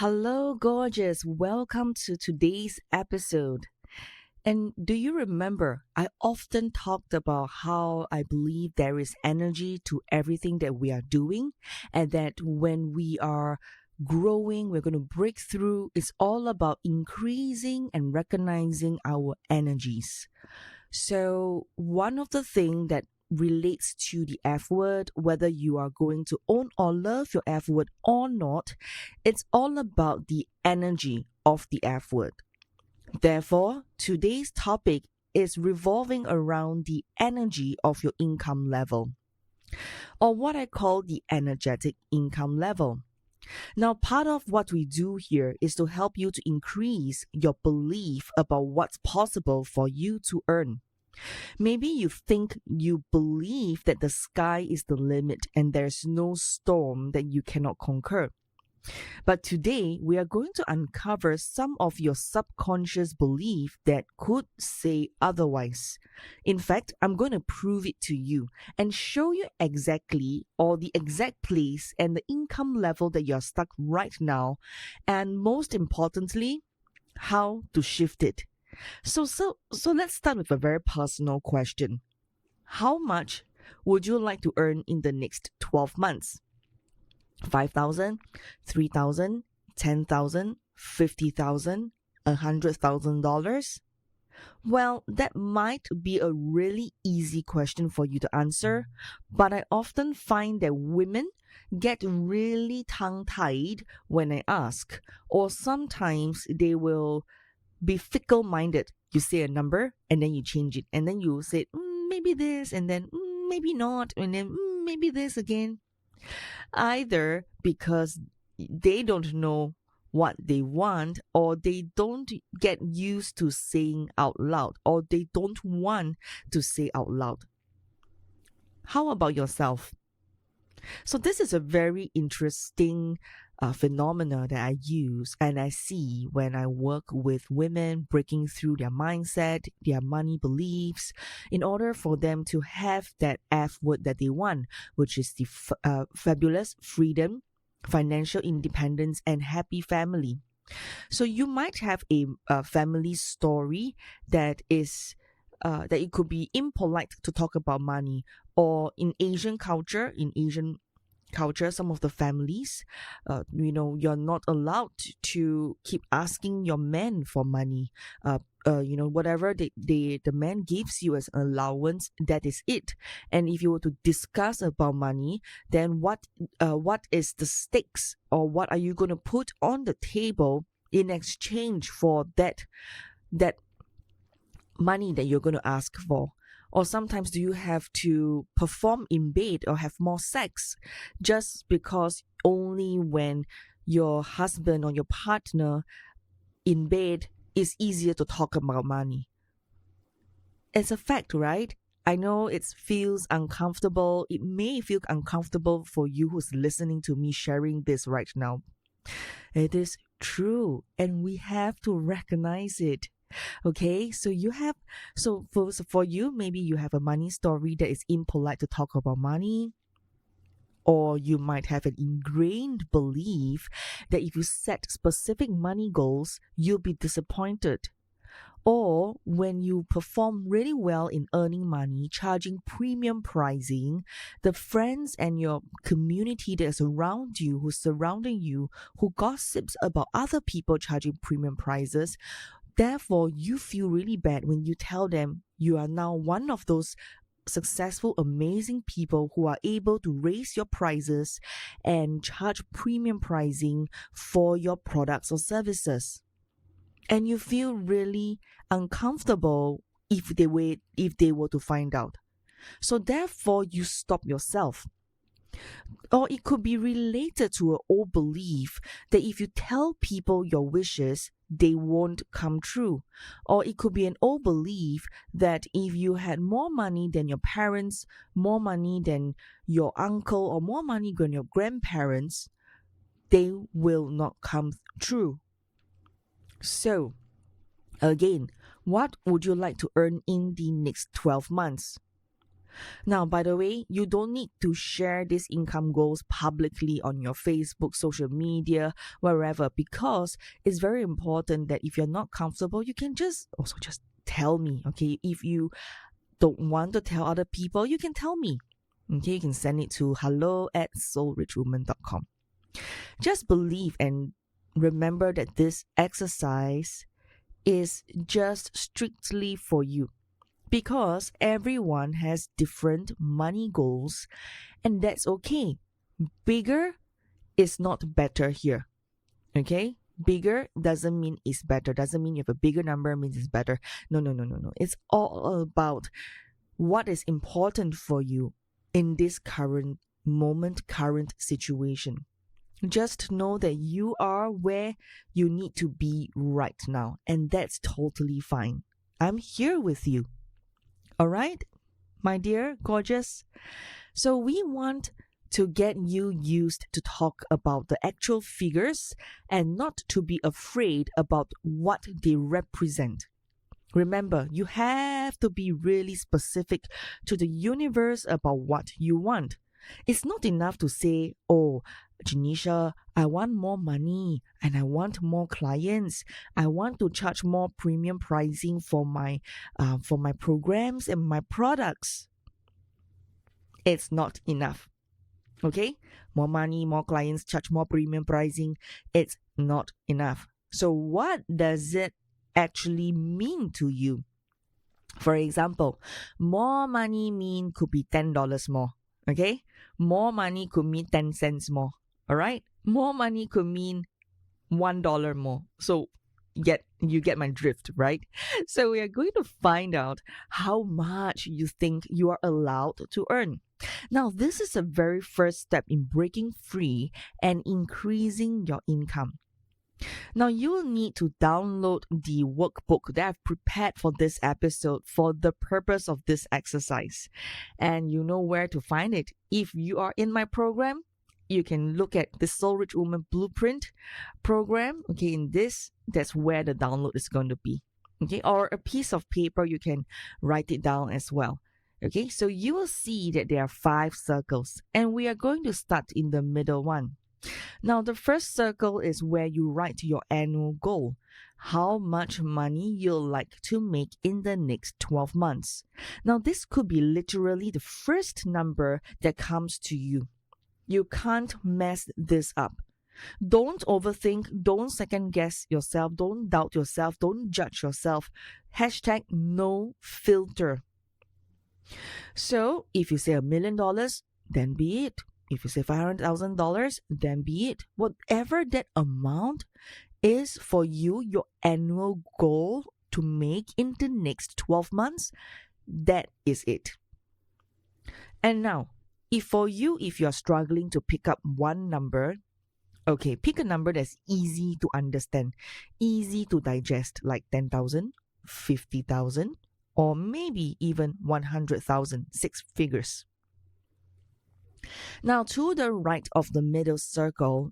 Hello, gorgeous. Welcome to today's episode. And do you remember, I often talked about how I believe there is energy to everything that we are doing, and that when we are growing, we're going to break through. It's all about increasing and recognizing our energies. So, one of the things that relates to the F word, whether you are going to own or love your F word or not, it's all about the energy of the F word. Therefore, today's topic is revolving around the energy of your income level, or what I call the energetic income level. Now, part of what we do here is to help you to increase your belief about what's possible for you to earn. Maybe you believe that the sky is the limit and there's no storm that you cannot conquer. But today, we are going to uncover some of your subconscious belief that could say otherwise. In fact, I'm going to prove it to you and show you exactly or the exact place and the income level that you're stuck right now, and most importantly, how to shift it. So let's start with a very personal question. How much would you like to earn in the next 12 months? 5,000, 3,000, 10,000, 50,000, $100,000? Well, that might be a really easy question for you to answer, but I often find that women get really tongue-tied when I ask, or sometimes they will be fickle minded. You say a number and then you change it, and then you say maybe this, and then maybe not, and then maybe this again. Either because they don't know what they want, or they don't get used to saying out loud, or they don't want to say out loud. How about yourself? So this is a very interesting phenomena that I use and I see when I work with women breaking through their mindset, their money beliefs, in order for them to have that F word that they want, which is the fabulous freedom, financial independence, and happy family. So you might have a family story that is that it could be impolite to talk about money, or in Asian culture, some of the families, you're not allowed to keep asking your men for money. Whatever the man gives you as an allowance, that is it. And if you were to discuss about money, then what is the stakes, or what are you going to put on the table in exchange for that money that you're going to ask for? Or sometimes do you have to perform in bed or have more sex just because only when your husband or your partner in bed is easier to talk about money? It's a fact, right? I know it feels uncomfortable. It may feel uncomfortable for you who's listening to me sharing this right now. It is true, and we have to recognize it. Okay, so for you, maybe you have a money story that is impolite to talk about money, or you might have an ingrained belief that if you set specific money goals, you'll be disappointed. Or when you perform really well in earning money, charging premium pricing, the friends and your community that is around you, who's surrounding you, who gossips about other people charging premium prices, therefore, you feel really bad when you tell them you are now one of those successful, amazing people who are able to raise your prices and charge premium pricing for your products or services. And you feel really uncomfortable if they were to find out. So therefore, you stop yourself. Or it could be related to an old belief that if you tell people your wishes, they won't come true. Or it could be an old belief that if you had more money than your parents, more money than your uncle, or more money than your grandparents, they will not come true. So, again, what would you like to earn in the next 12 months? Now, by the way, you don't need to share these income goals publicly on your Facebook, social media, wherever, because it's very important that if you're not comfortable, you can just tell me, okay? If you don't want to tell other people, you can tell me. Okay, you can send it to hello@soulrichwoman.com. Just believe and remember that this exercise is just strictly for you, because everyone has different money goals, and that's okay. Bigger is not better here. Okay? Bigger doesn't mean it's better. Doesn't mean you have a bigger number means it's better. No. It's all about what is important for you in this current moment, current situation. Just know that you are where you need to be right now, and that's totally fine. I'm here with you. All right, my dear gorgeous? So we want to get you used to talk about the actual figures and not to be afraid about what they represent. Remember, you have to be really specific to the universe about what you want. It's not enough to say, oh, Janisha, I want more money and I want more clients. I want to charge more premium pricing for my programs and my products. It's not enough. Okay? More money, more clients, charge more premium pricing. It's not enough. So what does it actually mean to you? For example, more money could be $10 more. Okay? More money could mean 10 cents more. All right? More money could mean $1 more. So you get my drift, right? So we are going to find out how much you think you are allowed to earn. Now, this is the very first step in breaking free and increasing your income. Now, you will need to download the workbook that I've prepared for this episode for the purpose of this exercise. And you know where to find it. If you are in my program, you can look at the Soul Rich Woman Blueprint program. Okay, in this, that's where the download is going to be. Okay, or a piece of paper, you can write it down as well. Okay, so you will see that there are 5 circles, and we are going to start in the middle one. Now, the first circle is where you write your annual goal, how much money you'll like to make in the next 12 months. Now, this could be literally the first number that comes to you. You can't mess this up. Don't overthink, don't second guess yourself, don't doubt yourself, don't judge yourself. Hashtag no filter. So, if you say $1 million, then be it. If you say $500,000, then be it. Whatever that amount is for you, your annual goal to make in the next 12 months, that is it. And now, if you're struggling to pick up one number, okay, pick a number that's easy to understand, easy to digest, like 10,000, 50,000, or maybe even 100,000, 6 figures. Now, to the right of the middle circle,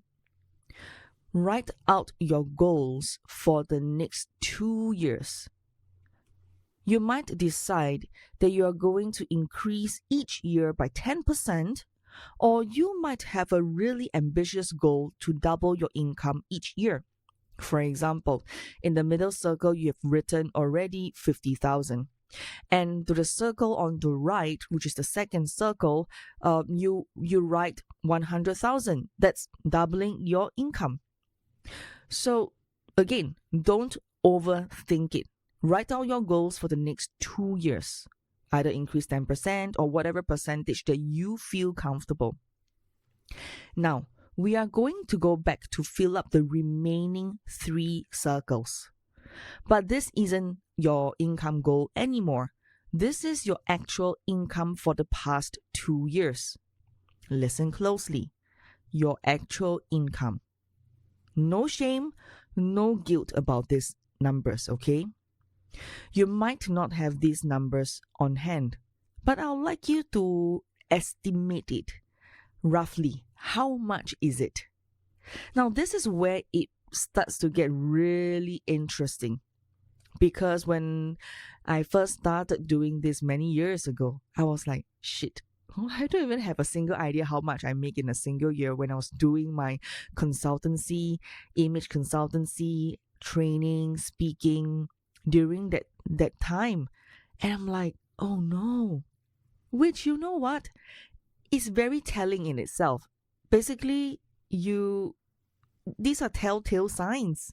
write out your goals for the next 2 years. You might decide that you are going to increase each year by 10%, or you might have a really ambitious goal to double your income each year. For example, in the middle circle, you have written already 50,000. And to the circle on the right, which is the second circle, you write 100,000. That's doubling your income. So again, don't overthink it. Write out your goals for the next 2 years. Either increase 10% or whatever percentage that you feel comfortable. Now, we are going to go back to fill up the remaining 3 circles. But this isn't your income goal anymore. This is your actual income for the past 2 years. Listen closely. Your actual income. No shame, no guilt about these numbers, okay? You might not have these numbers on hand, but I would like you to estimate it. Roughly, how much is it? Now, this is where it starts to get really interesting. Because when I first started doing this many years ago, I was like, shit, I don't even have a single idea how much I make in a single year when I was doing my consultancy, image consultancy, training, speaking during that time. And I'm like, oh no. Which, you know what, is very telling in itself. Basically, these are telltale signs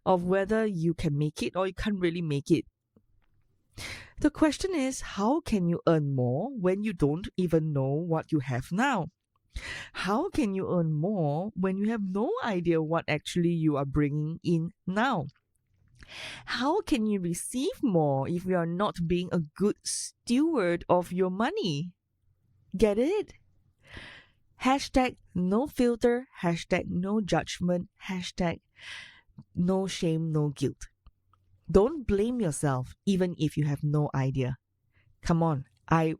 of whether you can make it or you can't really make it. The question is, how can you earn more when you don't even know what you have now? How can you earn more when you have no idea what actually you are bringing in now? How can you receive more if you are not being a good steward of your money? Get it? Hashtag no filter, hashtag no judgment, hashtag no shame, no guilt. Don't blame yourself even if you have no idea. Come on, I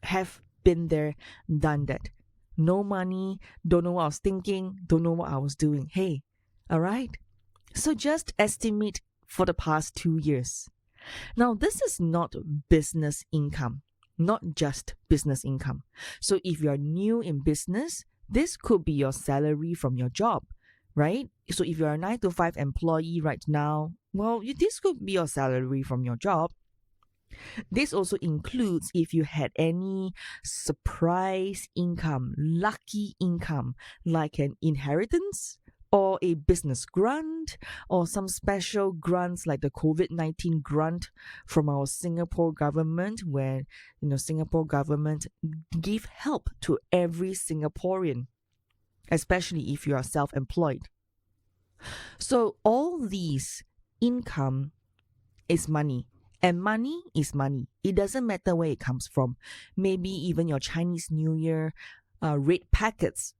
have been there, done that. No money, don't know what I was thinking, don't know what I was doing. Hey, alright? So just estimate for the past 2 years. Now, this is not business income, not just business income. So if you're new in business, this could be your salary from your job, right? So if you're a 9-to-5 employee right now, well, this could be your salary from your job. This also includes if you had any surprise income, lucky income, like an inheritance or a business grant or some special grants like the COVID-19 grant from our Singapore government, where Singapore government give help to every Singaporean, especially if you are self-employed. So all these income is money. And money is money. It doesn't matter where it comes from. Maybe even your Chinese New Year red packets,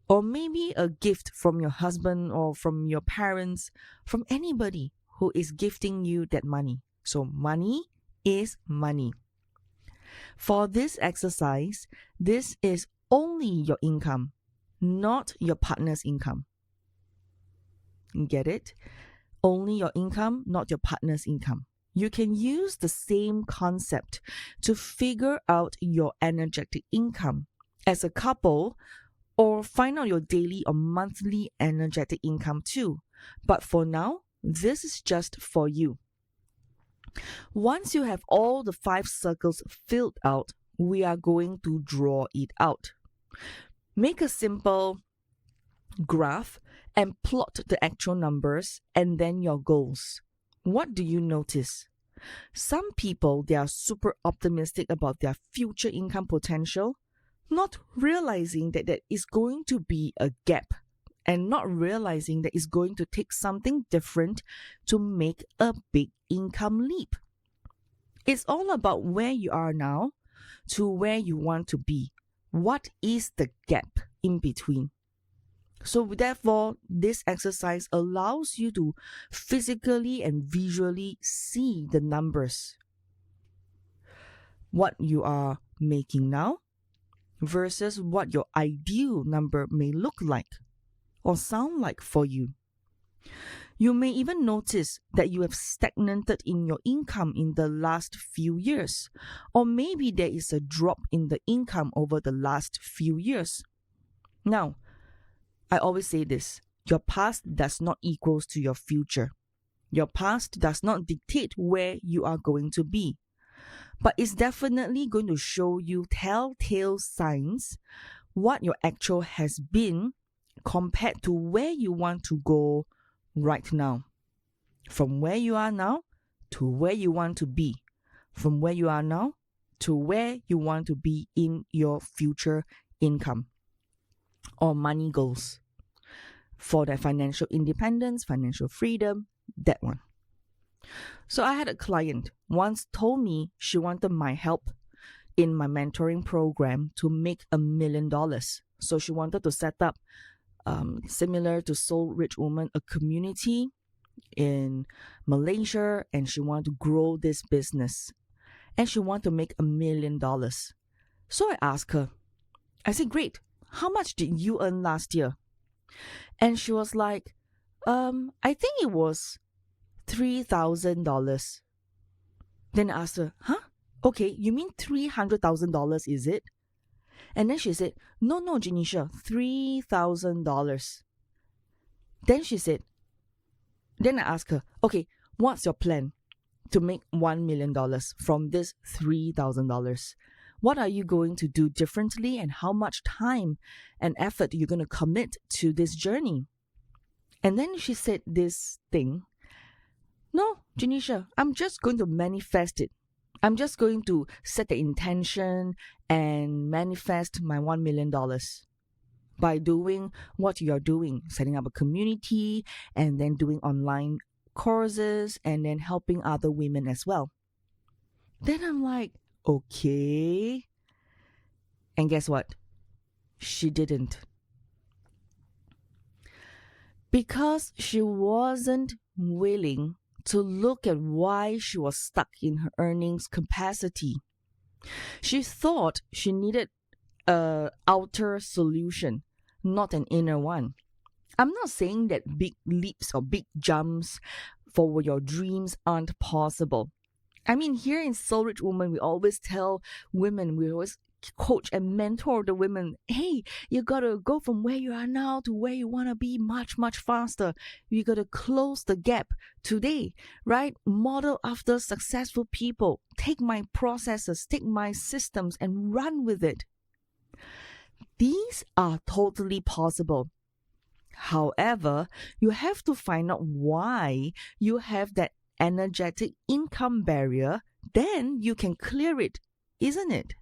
or maybe a gift from your husband or from your parents, from anybody who is gifting you that money. So money is money. For this exercise, this is only your income, not your partner's income. Get it? Only your income, not your partner's income. You can use the same concept to figure out your energetic income as a couple, or find out your daily or monthly energetic income too. But for now, this is just for you. Once you have all the 5 circles filled out, we are going to draw it out. Make a simple graph and plot the actual numbers and then your goals. What do you notice? Some people, they are super optimistic about their future income potential, not realizing that there is going to be a gap and not realizing that it's going to take something different to make a big income leap. It's all about where you are now to where you want to be. What is the gap in between? So therefore, this exercise allows you to physically and visually see the numbers. What you are making now versus what your ideal number may look like or sound like for you. You may even notice that you have stagnated in your income in the last few years, or maybe there is a drop in the income over the last few years. Now, I always say this, your past does not equals to your future. Your past does not dictate where you are going to be, but it's definitely going to show you telltale signs what your actual has been compared to where you want to go right now. From where you are now to where you want to be. From where you are now to where you want to be in your future income or money goals. For that financial independence, financial freedom, that one. So I had a client once told me she wanted my help in my mentoring program to make $1 million. So she wanted to set up, similar to Soul Rich Woman, a community in Malaysia, and she wanted to grow this business. And she wanted to make $1 million. So I asked her, I said, great, how much did you earn last year? And she was like, I think it was $3,000. Then I asked her, huh? Okay, you mean $300,000, is it? And then she said, no, Janisha, $3,000. Then she said, then I asked her, okay, what's your plan to make $1 million from this $3,000? What are you going to do differently, and how much time and effort you're going to commit to this journey? And then she said this thing, no, Janisha, I'm just going to manifest it. I'm just going to set the intention and manifest my $1 million by doing what you're doing, setting up a community and then doing online courses and then helping other women as well. Then I'm like, okay. And guess what? She didn't. Because she wasn't willing to look at why she was stuck in her earnings capacity. She thought she needed an outer solution, not an inner one. I'm not saying that big leaps or big jumps for your dreams aren't possible. I mean, here in Soul Rich Woman, we always tell women, we always coach and mentor the women, hey, you gotta go from where you are now to where you want to be much, much faster. You gotta close the gap today, right? Model after successful people. Take my processes, take my systems and run with it. These are totally possible. However, you have to find out why you have that energetic income barrier, then you can clear it, isn't it?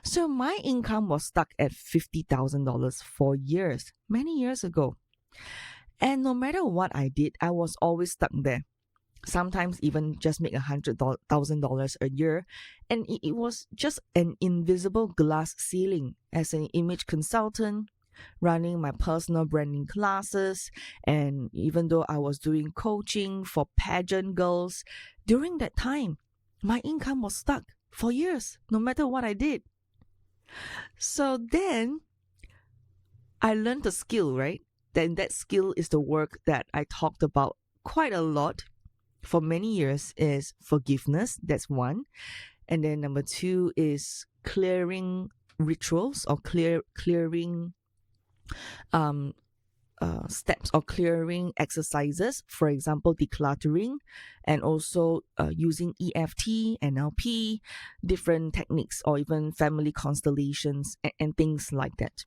So my income was stuck at $50,000 for years, many years ago. And no matter what I did, I was always stuck there. Sometimes even just make $100,000 a year. And it was just an invisible glass ceiling. As an image consultant, running my personal branding classes, and even though I was doing coaching for pageant girls, during that time, my income was stuck for years, no matter what I did. So then I learned a skill, right? Then that skill is the work that I talked about quite a lot for many years is forgiveness. That's one. And then number two is clearing rituals or clearing steps or clearing exercises, for example, decluttering, and also using EFT, NLP, different techniques, or even family constellations and things like that.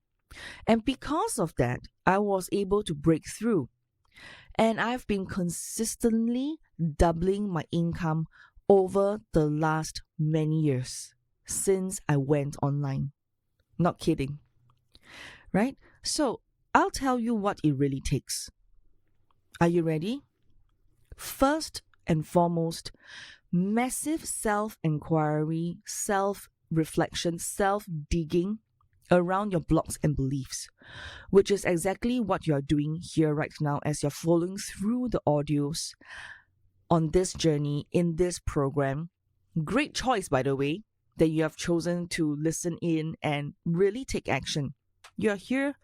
And because of that, I was able to break through. And I've been consistently doubling my income over the last many years since I went online. Not kidding. Right? So I'll tell you what it really takes. Are you ready? First and foremost, massive self-inquiry, self-reflection, self-digging around your blocks and beliefs, which is exactly what you're doing here right now as you're following through the audios on this journey in this program. Great choice, by the way, that you have chosen to listen in and really take action. You're here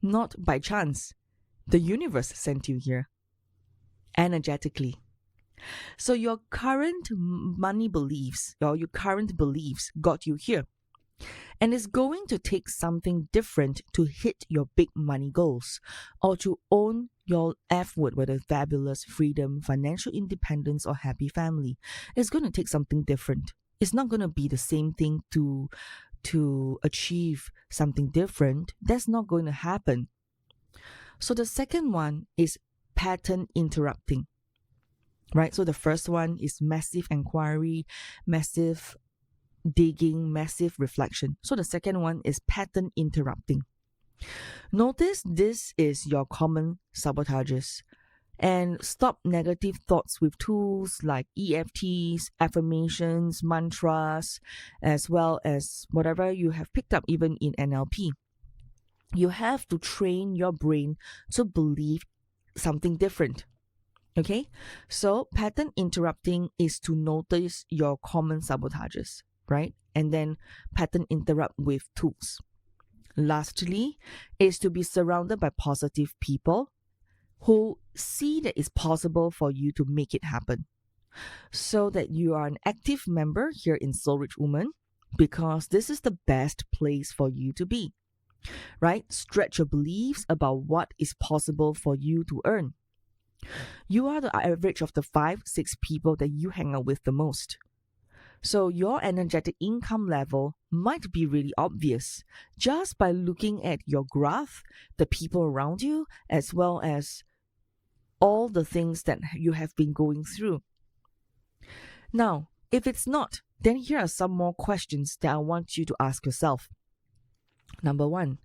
not by chance. The universe sent you here energetically. So your current money beliefs or your current beliefs got you here. And it's going to take something different to hit your big money goals or to own your F word, whether fabulous, freedom, financial independence, or happy family. It's going to take something different. It's not going to be the same thing to achieve something different. That's not going to happen. So the second one is pattern interrupting, right? So the first one is massive inquiry, massive digging, massive reflection. So the second one is pattern interrupting. Notice this is your common sabotages, and stop negative thoughts with tools like EFTs, affirmations, mantras, as well as whatever you have picked up even in NLP. You have to train your brain to believe something different. Okay? So pattern interrupting is to notice your common sabotages, right? And then pattern interrupt with tools. Lastly, is to be surrounded by positive people, who see that it's possible for you to make it happen, so that you are an active member here in Soul Rich Woman, because this is the best place for you to be, right? Stretch your beliefs about what is possible for you to earn. You are the average of the 5-6 people that you hang out with the most. So your energetic income level might be really obvious just by looking at your graph, the people around you, as well as all the things that you have been going through. Now, if it's not, then here are some more questions that I want you to ask yourself. Number 1,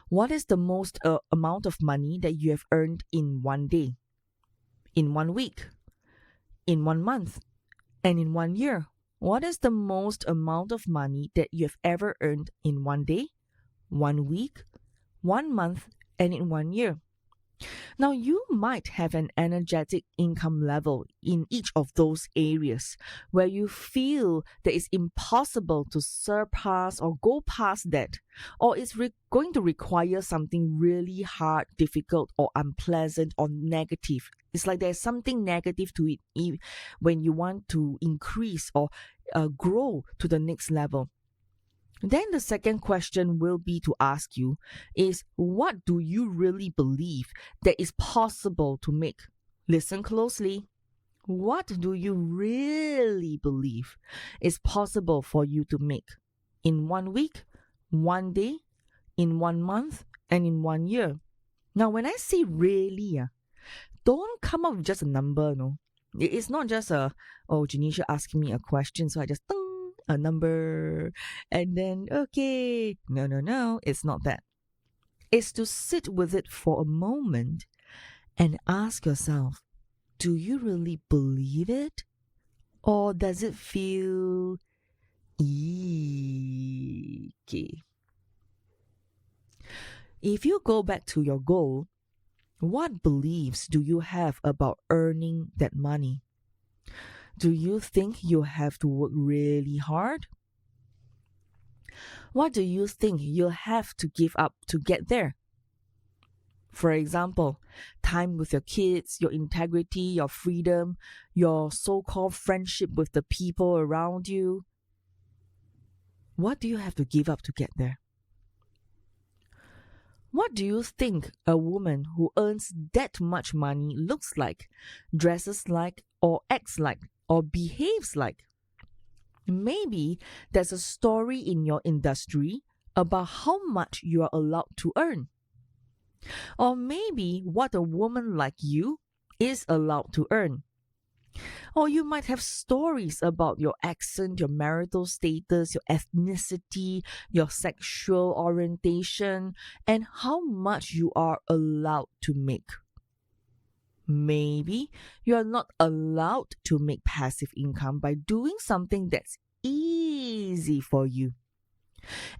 what is the most amount of money that you have earned in one day, in 1 week, in 1 month, and in 1 year? What is the most amount of money that you have ever earned in 1 day, 1 week, 1 month, and in 1 year? Now, you might have an energetic income level in each of those areas where you feel that it's impossible to surpass or go past that, or it's going to require something really hard, difficult, or unpleasant, or negative. It's like there's something negative to it when you want to increase or grow to the next level. Then the second question will be to ask you is, what do you really believe that is possible to make? Listen closely. What do you really believe is possible for you to make in 1 week, 1 day, in 1 month, and in 1 year? Now, when I say really, don't come up with just a number, no. It's not just Janisha asking me a question, so I just a number, and then, okay. No, it's not that. It's to sit with it for a moment and ask yourself, do you really believe it? Or does it feel icky? If you go back to your goal, what beliefs do you have about earning that money? Do you think you have to work really hard? What do you think you'll have to give up to get there? For example, time with your kids, your integrity, your freedom, your so-called friendship with the people around you. What do you have to give up to get there? What do you think a woman who earns that much money looks like, dresses like, or acts like, or behaves like? Maybe there's a story in your industry about how much you are allowed to earn. Or maybe what a woman like you is allowed to earn. Or you might have stories about your accent, your marital status, your ethnicity, your sexual orientation, and how much you are allowed to make. Maybe you are not allowed to make passive income by doing something that's easy for you.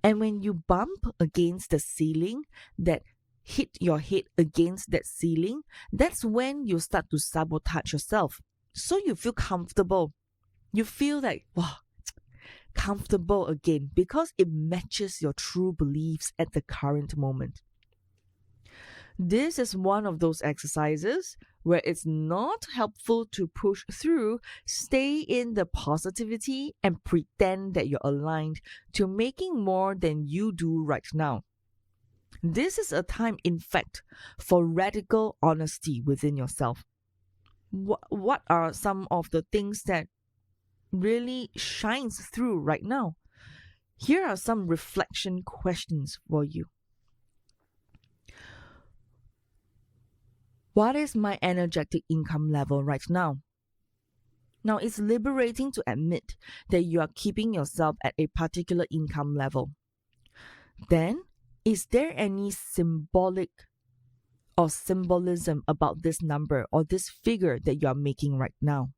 And when you bump against the ceiling, that hit your head against that ceiling, that's when you start to sabotage yourself. So you feel comfortable. You feel like, wow, comfortable again, because it matches your true beliefs at the current moment. This is one of those exercises where it's not helpful to push through, stay in the positivity, and pretend that you're aligned to making more than you do right now. This is a time, in fact, for radical honesty within yourself. What are some of the things that really shines through right now? Here are some reflection questions for you. What is my energetic income level right now? Now, it's liberating to admit that you are keeping yourself at a particular income level. Then, is there any symbolic or symbolism about this number or this figure that you are making right now?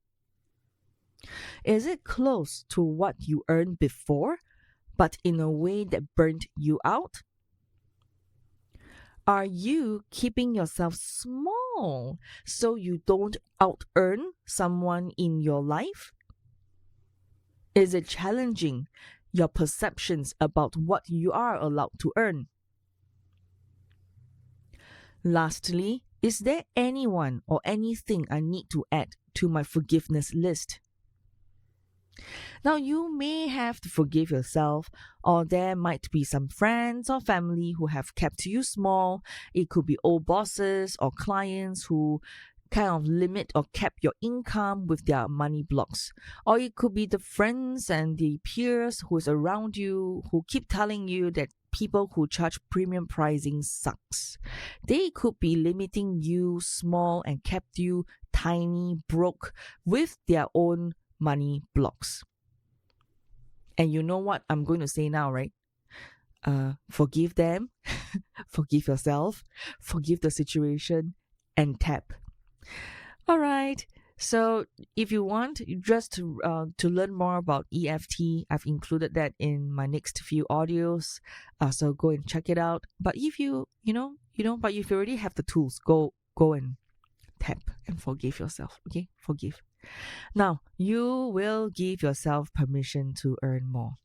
Is it close to what you earned before, but in a way that burnt you out? Are you keeping yourself small so you don't out-earn someone in your life? Is it challenging your perceptions about what you are allowed to earn? Lastly, Is there anyone or anything I need to add to my forgiveness list? Now, you may have to forgive yourself, or there might be some friends or family who have kept you small. It could be old bosses or clients who kind of limit or cap your income with their money blocks. Or it could be the friends and the peers who's around you who keep telling you that people who charge premium pricing sucks. They could be limiting you small and kept you tiny, broke with their own money blocks. And you know what I'm going to say now, right? Forgive them, forgive yourself, forgive the situation, and tap. All right. So if you want just to learn more about EFT, I've included that in my next few audios. So go and check it out. But if but if you already have the tools, go and tap and forgive yourself. Okay, forgive. Now you will give yourself permission to earn more.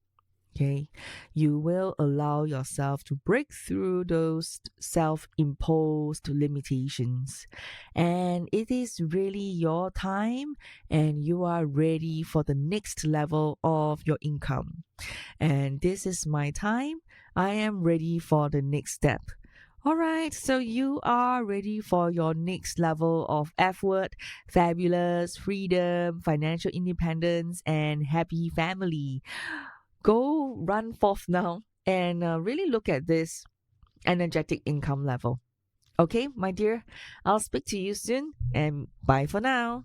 Okay, you will allow yourself to break through those self-imposed limitations, and it is really your time, and you are ready for the next level of your income. And this is my time. I am ready for the next step. All right, so you are ready for your next level of effort, fabulous freedom, financial independence, and happy family. Go run forth now and really look at this energetic income level. Okay, my dear, I'll speak to you soon, and bye for now.